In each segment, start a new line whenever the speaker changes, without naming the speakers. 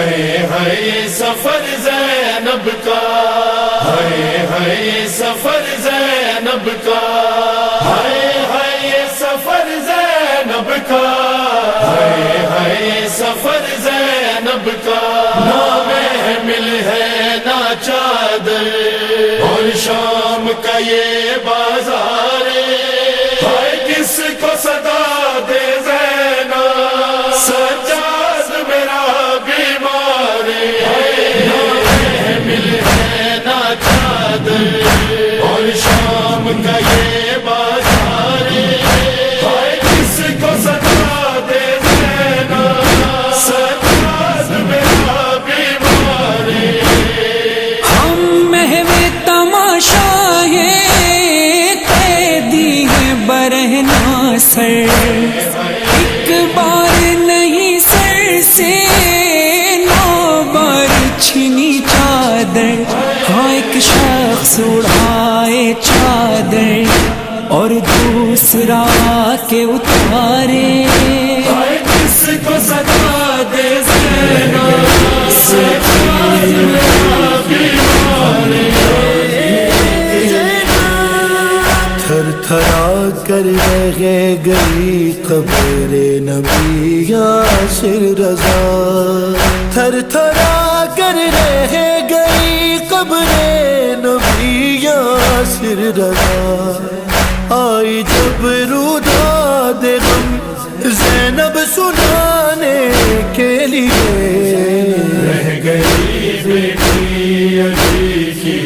ہے سفر زینب کا، ہے سفر زینب کا، ہے سفر زینب کا، ہے سفر زینب کا، نہ محمل ہے نہ چادر، اور شام کا یہ بازار ہے کس کو صدا دے زینب، سجاد میرا بیمار ہے، نہ محمل ہے نہ چادر، اور شام کا یہ بازار ہے کس کو صدا دے زینب، سجاد میرا بیمار ہے۔
ہم محو تماشا قیدی ہے برہنہ سر، ایک بار نہیں سر سے 9 بار چھنی چادر، ہاں ایک شخص اڑائے چادر اور دوسرا کے اتارے،
کس کو صدا دے زینب، سجاد میرا بیمار ہے۔
تھر تھرا کر رہ گئی قبر نبی یاسر رضا، تھر تھرا کر رہ گئی قبر نبی یاسر رضا، آئی جب روداد غم زینب سنانے کے لیے،
رہ گئی بیٹی علی کی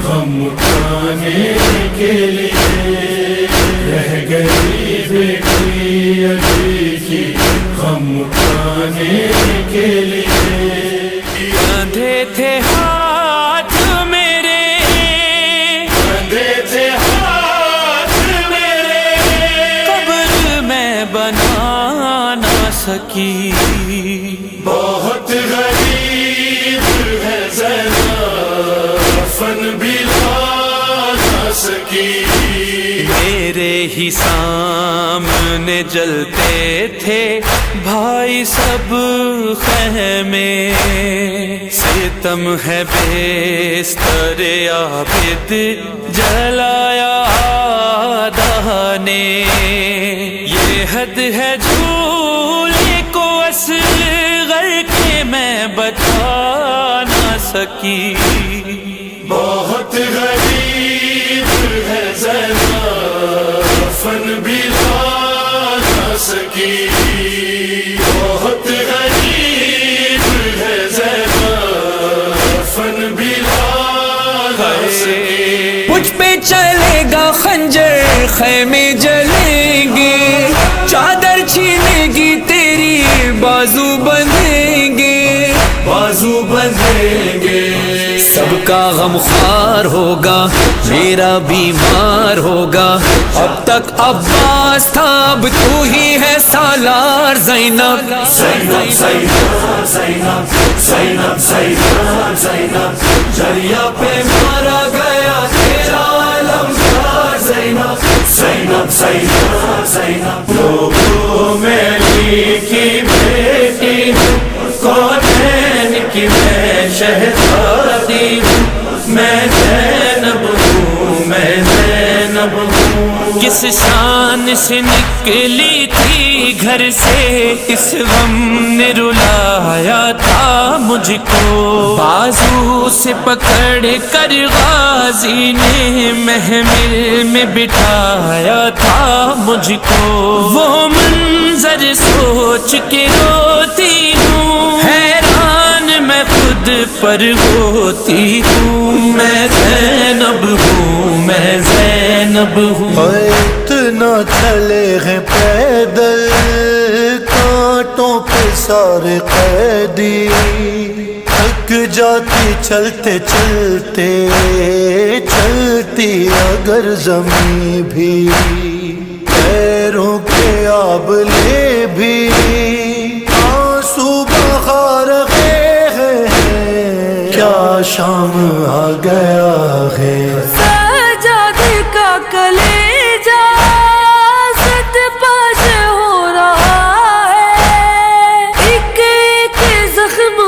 غم اٹھانے کے لیے، رہ گئی بیٹی علی کی غم اٹھانے کے لیے،
باندھے تھے ہاتھ میرے،
بندھے تھے ہاتھ میرے،
قبر میں بنا نہ سکی،
بہت غریب ہے زینب، کفن بھی لا نہ سکی،
میرے ہی سامنے جلتے تھے بھائی سب خیمے، ستم ہے بستر عابد جلایا آدھا نے، یہ حد ہے جھولے کو اصغر کے میں بچا نہ سکی،
بہت غریب ہے زینب، کفن بھی لا نہ سکی، بہت غریب ہے زینب، کفن بھی لا نہ سکی،
مجھ پہ چلے گا خنجر خیمے جلیں گے، چادر چھینے گی تیری بازو بندھیں گے،
بازو بندھیں گے،
سب کا غم خوار ہوگا میرا بیمار ہوگا، اب تک عباس تھا اب تو ہی ہے سالار زینب،
زینب زینب زینب زینب زینب زینب، دریا پہ مارا گیا تیرا علمدار زینب، زینب زینب زینب، لوگوں میں علی کی بیٹی ہوں، کونین کی میں شہزادی ہوں، میں زینب ہوں، میں زینب ہوں،
کس شان سے نکلی تھی گھر سے اس غم نے رلایا تھا مجھ کو، بازو سے پکڑ کر غازی نے محمل میں بٹھایا تھا مجھ کو، وہ منظر سوچ کے روتی ہوں، حیران میں خود پر ہوتی ہوں، میں زینب ہوں، میں زینب ہوں،
اتنا چلے ہیں پیدل کانٹوں پہ سارے قیدی، تھک جاتی چلتے چلتے چلتی اگر زمین بھی، پیروں کے آبلے بھی آنسو بہا رہے ہیں، کیا شام آ گیا ہے،
سجاد کا کلیجہ ست پاش ہو رہا ہے، ایک ایک زخم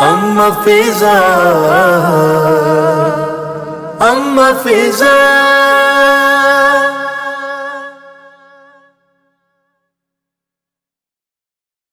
اما فضا اما فضا